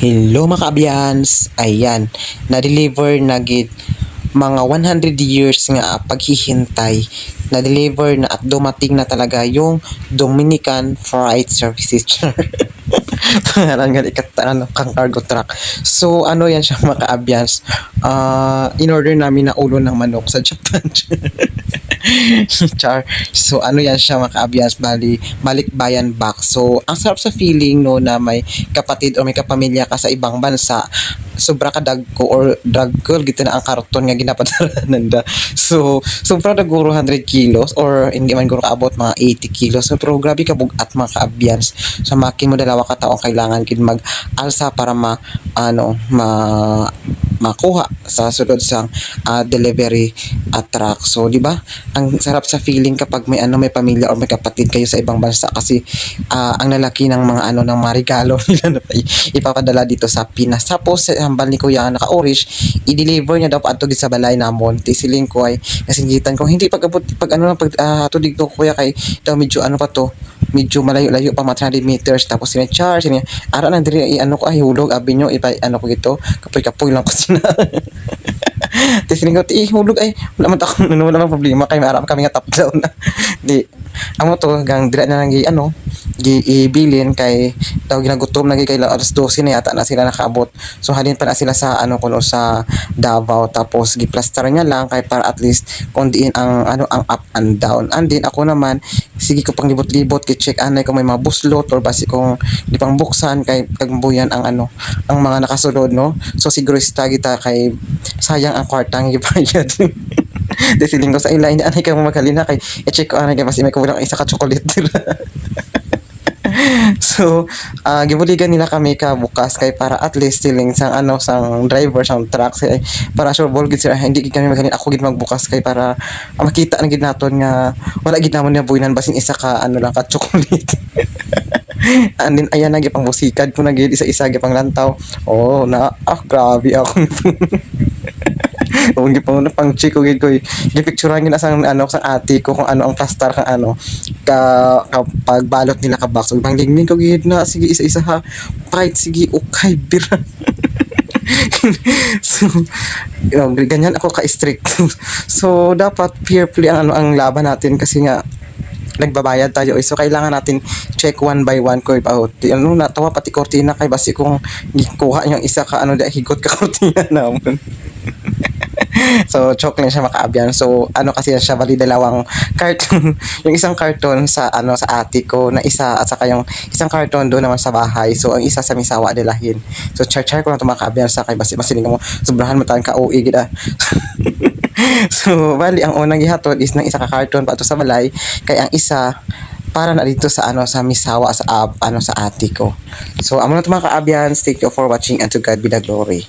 Hello mga kaabiyans, ayan, na-deliver na gid mga 100 years nga paghihintay, na-deliver na at dumating na talaga yung Dominican Freight Services. Parang nga ano, kang cargo truck. So ano yan siya mga kaabiyans, in-order namin na ulo ng manok sa Japan. Char. So ano yan siya mga ka-ambiance, balikbayan box. So ang sarap sa feeling no na may kapatid o may kapamilya ka sa ibang bansa. Sobra ka dagko or dagkol gito na ang karton nga ginapadaranan da. So sobra daguro 100 kilos or hindi man guro kaabot mga 80 kilos. So pero grabe ka bugat mga ka-ambiance. Sa makin mo dalawa ka taong kailangan gid mag-alsa para makuha sa sulod sang delivery truck. So, di ba? Ang sarap sa feeling kapag may pamilya or may kapatid kayo sa ibang bansa kasi ang lalaki ng mga ng mga regalo nila na ipapadala dito sa Pinas. Tapos hambal ni Kuya naka-orange, i-deliver niya daw pa atugid sa balay na Monte. Siling ko ay nasingitan ko hindi pag tudig to Kuya kay daw medyo medyo malayo-layo pa mga 300 meters tapos sina-charge niya ara na diri ko ay hulog abi nyo ko gito kapoy-kapoy lang ko sina. Tapos ko hulog ay wala man problema kay maram kami nga top down na di amo to gang dira na lang giibilin kay daw ginagutom na kay alas 12 na yata na sila nakaabot. So halin pa na sila sa kuno sa Davao tapos giplaster niya lang kay para at least kung diin ang ang up and down. And then ako naman sige ko pang libot-libot check anay kung may mga buslot or basi kung di pang buksan kay kagbuyan ang ang mga nakasulod no. So siguro kita kay sayang ang kwartang gibayad. Desiling ko sa ila hindi anay ka magalina kay i-check ko anay kay mas may kulang isa ka chocolate. So, gibuligan nila kami ka bukas kay para at least stiling sang driver sang truck say para sure ball gid sila hindi gid kami maganin ako gid magbukas kay para makita na gid naton nga wala gid namon na buinan basin isa ka lang ka chocolate. And then ayan na gipang busikad ko na gid isa-isa gipang lantaw. Oh, grabe ako. Kung di pa na pang chiko gid ko gipicturean gid sang sa ate ko kung ang plastar kang kapag balot nila ka box ibang lingling ko gid na sige isa-isa ha fight sige okay bira. So ganyan ako ka strict. So dapat fair play ang laban natin kasi nga nagbabayad tayo so kailangan natin check one by one ko out natawa pati kortina kay basi kung gikuha yung isa ka higot ka kortina namon. So choke lang siya makaabyan. So kasi siya bali dalawang carton. Yung isang carton sa sa ate ko na isa at saka yung isang carton doon naman sa bahay. So ang isa sa misawa dalahin. So char ko na makaabyan sa kay basi mo sobrahan mo tan ka OE gid. So bali ang unang gihatod is ng isa ka carton pa to sa balay kay ang isa para na dito sa sa misawa sa sa ate ko. So amo na to mga kaabyan. Thank you for watching and to God be the glory.